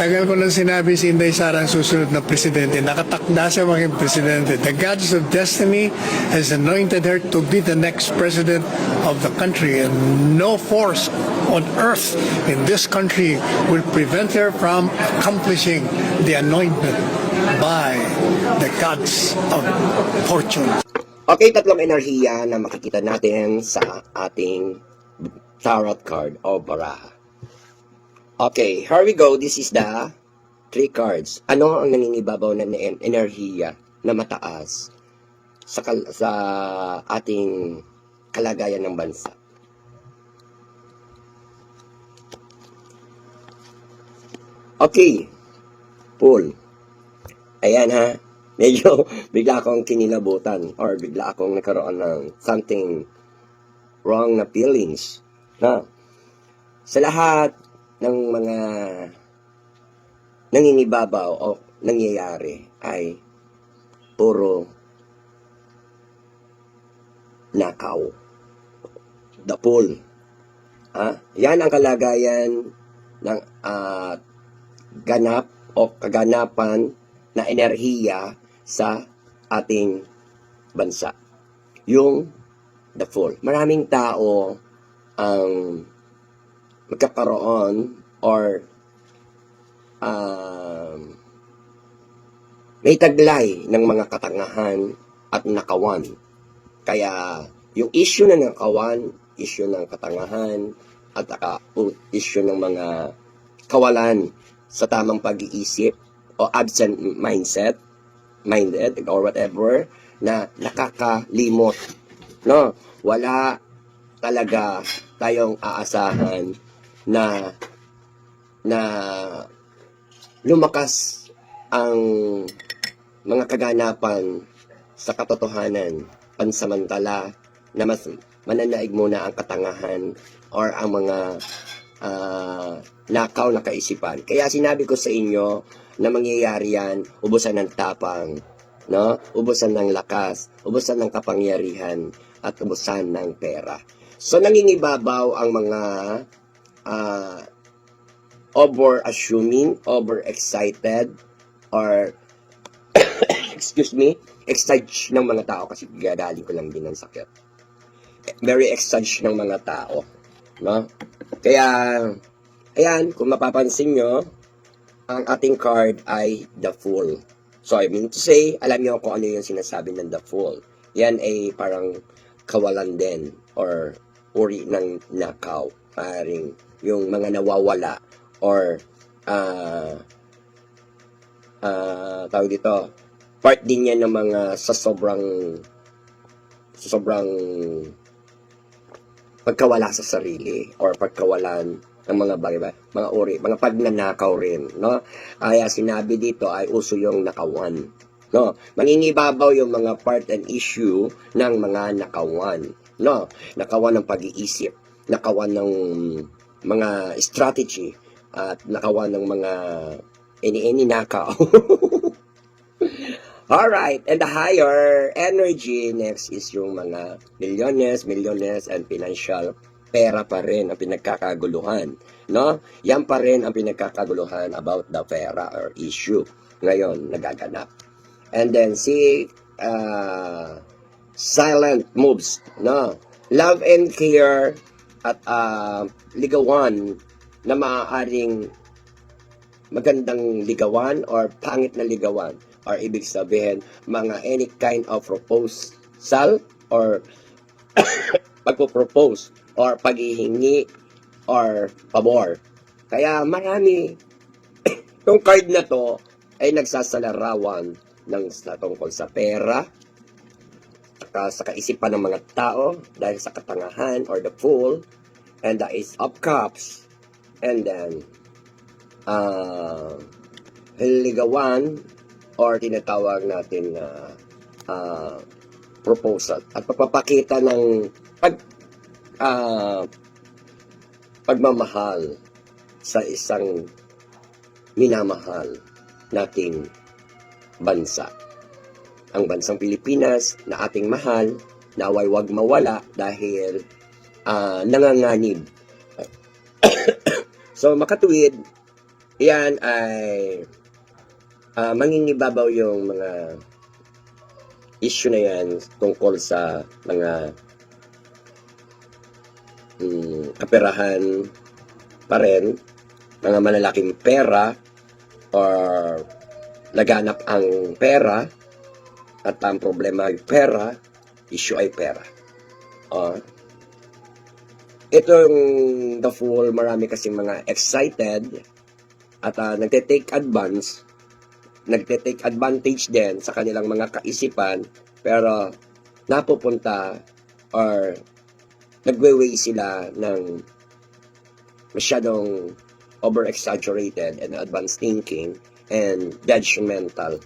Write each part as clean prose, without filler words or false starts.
Tagal ko nang sinabi si Inday Sara ang susunod na presidente. Nakatakda siya maging presidente. The gods of destiny has anointed her to be the next president of the country, and no force on earth in this country will prevent her from accomplishing the anointment by the gods of fortune. Okay, tatlong enerhiya na makikita natin sa ating tarot card o baraha. Okay, here we go. This is the 3 cards. Ano ang nangingibabaw na enerhiya na mataas sa ating kalagayan ng bansa? Okay, Pool. Ayan ha, medyo bigla akong kinilabutan or bigla akong nagkaroon ng something wrong na feelings. Na, sa lahat ng mga nangingibabaw o nangyayari ay puro nakaw. The Pool. Yan ang kalagayan ng ganap o kaganapan na enerhiya sa ating bansa. Yung The Fool. Maraming tao ang magkakaroon or may taglay ng mga katangahan at nakawan. Kaya yung issue na nakawan, issue ng katangahan, at issue ng mga kawalan sa tamang pag-iisip o absent minded or whatever na nakakalimot. No, wala talaga tayong aasahan na lumakas ang mga kaganapan sa katotohanan pansamantala na mas mananaig muna ang katangahan or ang mga nakaw na kaisipan. Kaya sinabi ko sa inyo na mangyayari yan, ubusan ng tapang, no? Ubusan ng lakas, ubusan ng kapangyarihan, at ubusan ng pera. So, nangingibabaw ang mga over-assuming, over-excited, or excuse me, excited ng mga tao kasi gagaling ko lang din ng sakit. Very excited ng mga tao, no? Kaya, ayan, kung mapapansin nyo, ang ating card ay The Fool. So, I mean to say, alam nyo kung ano yung sinasabi ng The Fool. Yan ay parang kawalan din or uri ng nakaw. Paring yung mga nawawala or tawag dito, part din yan ng mga sa sobrang pagkawala sa sarili or pagkawalan ng mga bagay, mga uri, mga pagnanakaw rin, no? Kaya sinabi dito ay uso yung nakawan, no? Mangingibabaw yung mga part and issue ng mga nakawan, no? Nakawan ng pag-iisip, nakawan ng mga strategy, at nakawan ng mga any nakaw. Alright, and the higher energy next is yung mga millionaires, and financial. Pera pa rin ang pinagkakaguluhan, no? Yan pa rin ang pinagkakaguluhan about the pera or issue ngayon nagaganap. And then see silent moves, no? Love and care at ligawan na maaaring magandang ligawan or pangit na ligawan, or ibig sabihin mga any kind of proposal or pagpo-propose or paghihingi or pabor. Kaya marami itong card na to ay nagsasalarawan ng tungkol sa pera, sa kaisipan ng mga tao dahil sa katangahan or the Fool, and the Ace of Cups, and then ligawan or tinatawag natin na proposal at pagpapakita ng pagmamahal sa isang minamahal nating bansa. Ang bansang Pilipinas na ating mahal, naway wag mawala dahil nanganganib. So makatuwid, Yan ay mangingibabaw yung mga issue na yan tungkol sa mga kaperahan pa rin, mga malalaking pera or laganap ang pera at ang problema ay pera, issue ay pera. Itong The Fool, marami kasing mga excited at nagte-take advantage din sa kanilang mga kaisipan, pero napupunta or nagwe-way sila ng masyadong over-exaggerated and advanced thinking and judgmental.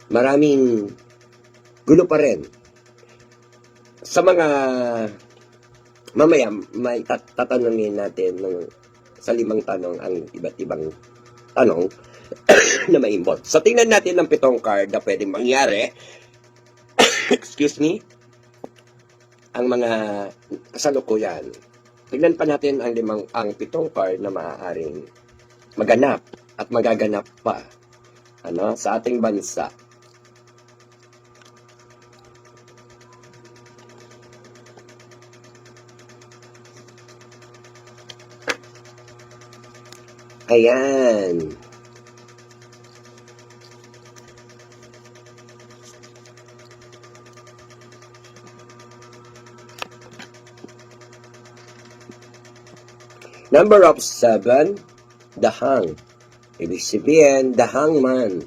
Maraming gulo pa rin. Sa mga mamaya, may tatanungin natin sa 5 tanong ang iba't ibang tanong na may involved. So, tingnan natin ang 7 card na pwedeng mangyari. Excuse me. Ang mga kasalukuyan. Tingnan pa natin ang 7 card na maaaring maganap at magaganap pa sa ating bansa. Ayan. Number of 7, the hang. Ibig sabihin, the hangman.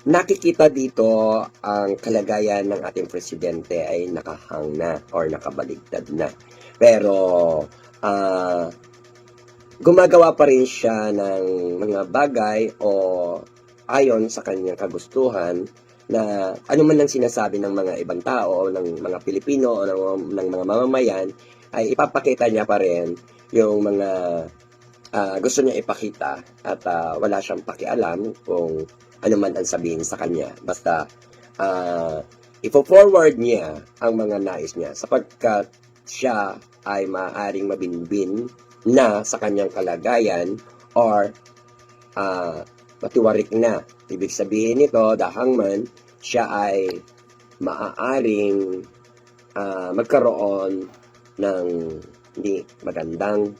Nakikita dito ang kalagayan ng ating presidente ay nakahang na or nakabaligtad na. Pero, gumagawa pa rin siya ng mga bagay o ayon sa kanyang kagustuhan na ano man ang sinasabi ng mga ibang tao, ng mga Pilipino o ng mga mamamayan, ay ipapakita niya pa rin yung mga gusto niya ipakita at wala siyang pakialam kung ano man ang sabihin sa kanya. Basta ipo-forward niya ang mga nais niya sapagkat siya ay maaaring mabinbin na sa kanyang kalagayan or matiwarik na. Ibig sabihin nito, the hangman, siya ay maaaring magkaroon ng hindi magandang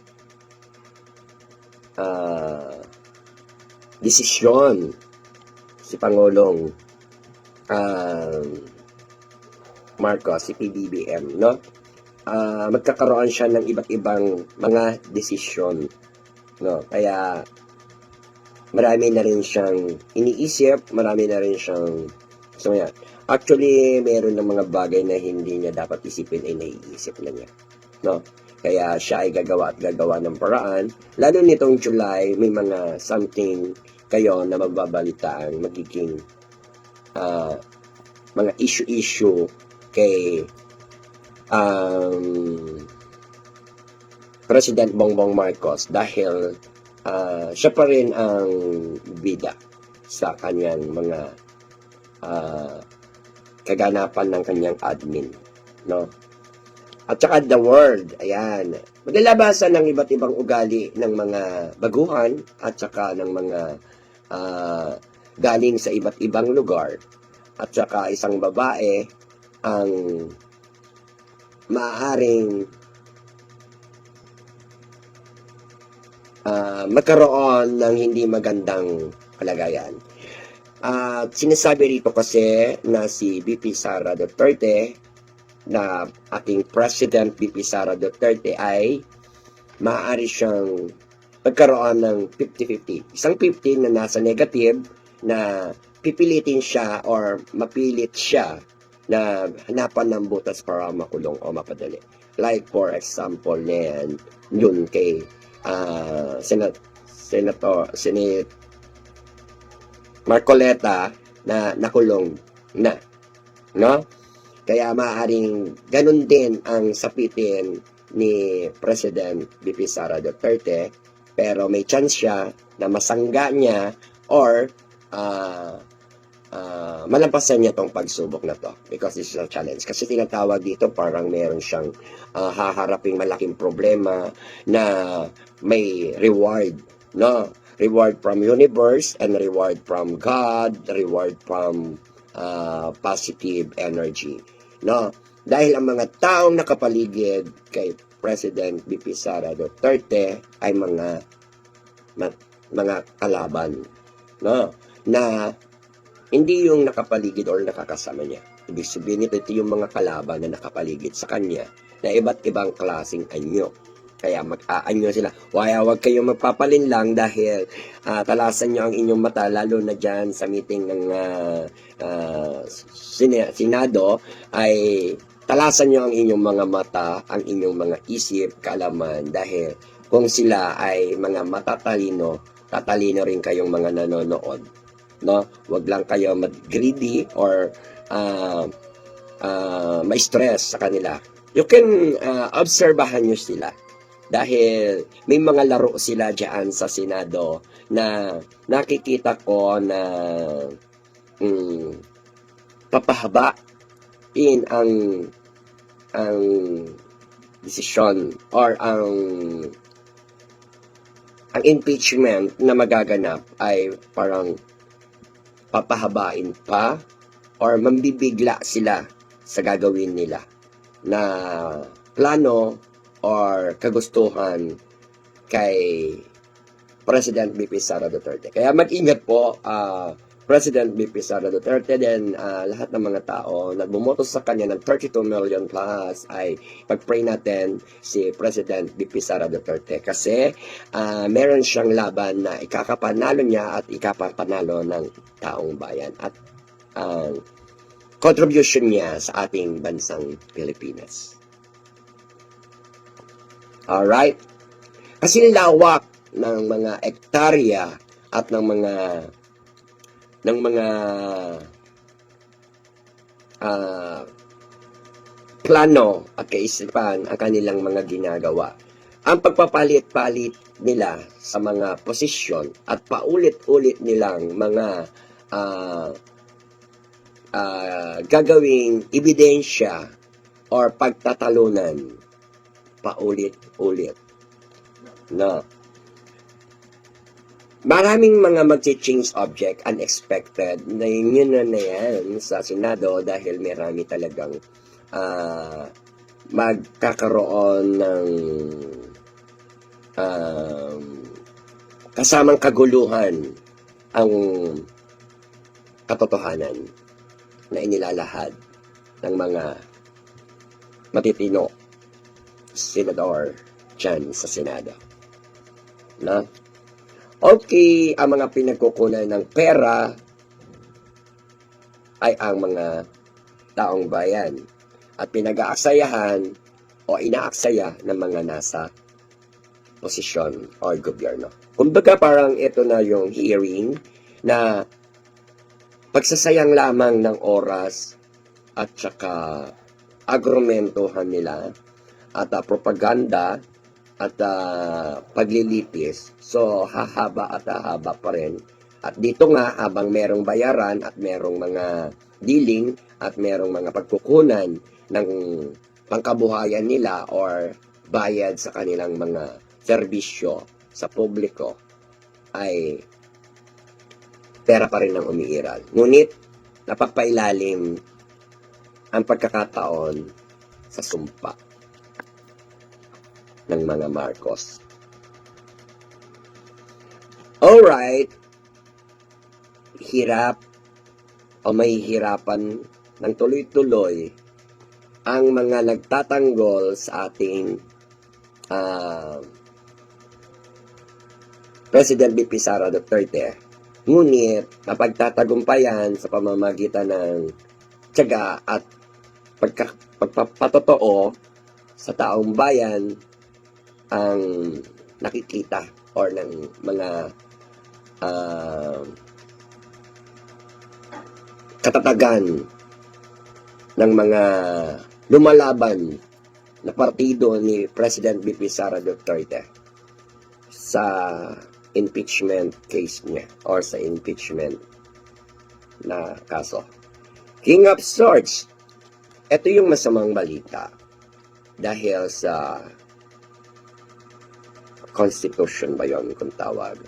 desisyon si Pangulong Marcos, si PBBM, no? Magkakaroon siya ng iba't ibang mga desisyon, no? Kaya marami na rin siyang iniisip, marami na rin siyang actually meron ng mga bagay na hindi niya dapat isipin ay naiisip na niya, no? Kaya siya ay gagawa ng paraan. Lalo nitong July, may mga something kayo na magbabalitaan magiging mga issue kay President Bongbong Marcos dahil siya pa rin ang bida sa kanyang mga kaganapan ng kanyang admin, no? At saka the world, ayan, maglalabasan ng iba't ibang ugali ng mga baguhan at saka ng mga galing sa iba't ibang lugar. At saka isang babae ang maaaring magkaroon ng hindi magandang kalagayan. At sinasabi rito kasi na si BP Sara Duterte, na ating President BP Sara Duterte, ay maaari siyang magkaroon ng 50-50. Isang 50 na nasa negative, na pipilitin siya or mapilit siya na hanapan ng butas para makulong o mapadali. Like for example, yun kay Senate Marcoleta na nakulong na, no? Kaya maaaring ganun din ang sapitin ni President BP Sara Duterte, pero may chance siya na masangga niya or malampasan niya tong pagsubok na to because this is a challenge. Kasi tinatawag dito parang meron siyang haharaping malaking problema na may reward, no? Reward from universe and reward from God, reward from positive energy, no? Dahil ang mga taong nakapaligid kay President BP Sara Duterte ay mga kalaban, no? Na hindi yung nakapaligid or nakakasama niya. Ibig sabihin ito yung mga kalaban na nakapaligid sa kanya na iba't ibang klaseng anyo. Kaya mag-aanyo sila. Huwag kayong magpapalinlang dahil talasan nyo ang inyong mata, lalo na dyan sa meeting ng Senado, ay talasan nyo ang inyong mga mata, ang inyong mga isip, kaalaman, dahil kung sila ay mga matatalino, tatalino rin kayong mga nanonood. No? Wag lang kayo mag-greedy or may stress sa kanila. You can obserbahan nyo sila dahil may mga laro sila dyan sa Senado na nakikita ko na papahaba in ang desisyon or ang impeachment na magaganap ay parang papahabain pa or mambibigla sila sa gagawin nila na plano or kagustuhan kay President BP Sara Duterte. Kaya mag-ingat po, President BP Sara Duterte, then lahat ng mga tao na bumoto sa kanya ng 32 million plus ay pag-pray natin si President BP Sara Duterte kasi meron siyang laban na ikakapanalo niya at ikapapanalo ng taong bayan at contribution niya sa ating bansang Pilipinas. Alright? Kasi lawak ng mga ektarya at ng mga plano at kaisipan ang kanilang mga ginagawa. Ang pagpapalit-palit nila sa mga posisyon at paulit-ulit nilang mga gagawing ebidensya or pagtatalunan paulit-ulit. No. Maraming mga mag-change object, unexpected, na yun na yan sa Senado dahil marami talagang magkakaroon ng kasamang kaguluhan ang katotohanan na inilalahad ng mga matitino senador dyan sa Senado. Na? Okay, ang mga pinagkukunan ng pera ay ang mga taong bayan at pinag-aaksayahan o inaaksaya ng mga nasa posisyon o gobyerno. Kumbaga parang ito na yung hearing na pagsasayang lamang ng oras at saka argumentuhan nila at propaganda at paglilitis. So, hahaba at hahaba pa rin. At dito nga, habang merong bayaran at merong mga dealing at merong mga pagkukunan ng pangkabuhayan nila or bayad sa kanilang mga serbisyo sa publiko, ay pera pa rin ang umiiral. Ngunit, napagpailalim ang pagkakataon sa sumpa ng mga Marcos. Alright, hirap o may hirapan ng tuloy-tuloy ang mga nagtatanggol sa ating President BP Sara Duterte. Ngunit, napagtatagumpayan sa pamamagitan ng tiyaga at pagpapatotoo sa taong bayan ang nakikita or ng mga katatagan ng mga lumalaban na partido ni President BP Sara Duterte sa impeachment case niya or sa impeachment na kaso. King of Swords. Ito yung masamang balita dahil sa Constitution ba yun kung tawag?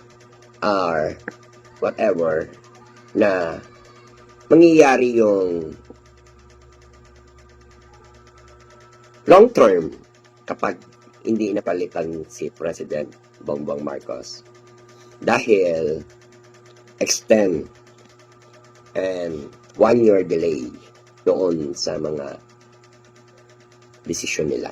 Or whatever na mangyayari yung long term kapag hindi napalitan si President Bongbong Marcos. Dahil extend and 1-year delay doon sa mga desisyon nila.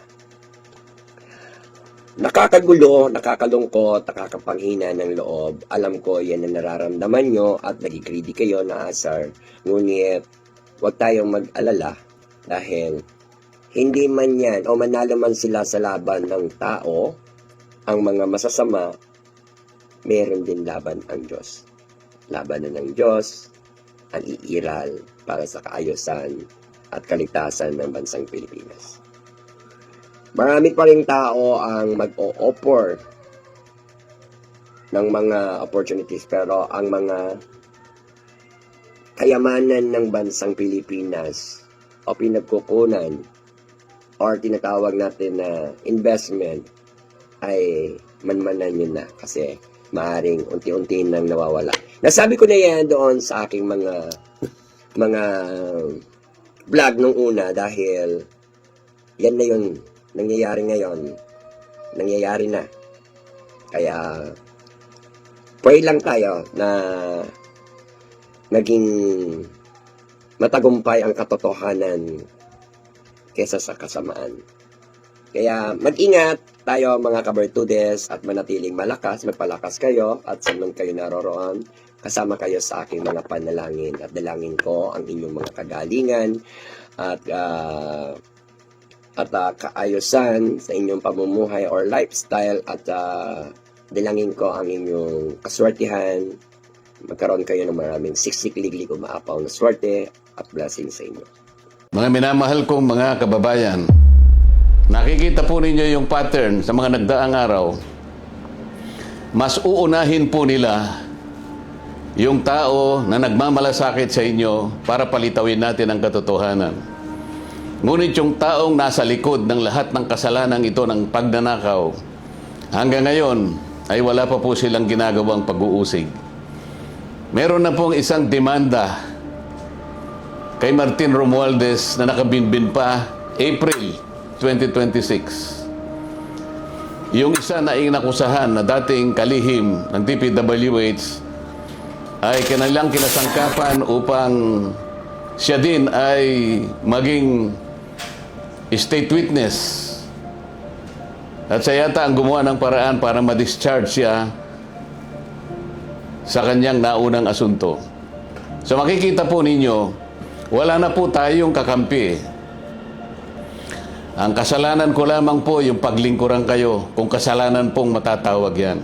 Nakakagulo, nakakalungkot, nakakapanghina ng loob. Alam ko yan ang nararamdaman nyo at nagigreedy kayo na asar. Ngunit huwag tayong mag-alala dahil hindi man yan o manalo man sila sa laban ng tao, ang mga masasama, meron din laban ang Diyos. Labanan ng Diyos ang iiral para sa kaayusan at kaligtasan ng bansang Pilipinas. Marami pa rin tao ang mag-o-offer ng mga opportunities pero ang mga kayamanan ng bansang Pilipinas o pinagkukunan or tinatawag natin na investment ay manmanan yun na kasi maaring unti-unti nang nawawala. Nasabi ko na yan doon sa aking mga vlog nung una dahil yan na yun nangyayari ngayon. Nangyayari na. Kaya pray lang tayo na naging matagumpay ang katotohanan kesa sa kasamaan. Kaya mag-ingat tayo mga kabertudes at manatiling malakas, magpalakas kayo at saan man kayo naroroon, kasama kayo sa aking mga panalangin at dalangin ko ang inyong mga kagalingan at kaayusan sa inyong pamumuhay or lifestyle at dalangin ko ang inyong kaswertihan, magkaroon kayo ng maraming siksik-liglig umaapaw na swerte at blessing sa inyo. Mga minamahal kong mga kababayan, nakikita po ninyo yung pattern sa mga nagdaang araw. Mas uunahin po nila yung tao na nagmamalasakit sa inyo para palitawin natin ang katotohanan. Ngunit yung taong nasa likod ng lahat ng kasalanan ito ng pagnanakaw, hanggang ngayon ay wala pa po silang ginagawang pag-uusig. Meron na pong isang demanda kay Martin Romualdez na nakabinbin pa April 2026. Yung isa na inakusahan na dating kalihim ng DPWH ay kanilang kinasangkapan upang siya din ay maging state witness. At siya yata ang gumawa ng paraan para ma-discharge siya sa kanyang naunang asunto. So makikita po ninyo, wala na po tayong kakampi. Ang kasalanan ko lamang po yung paglingkuran kayo kung kasalanan pong matatawag yan.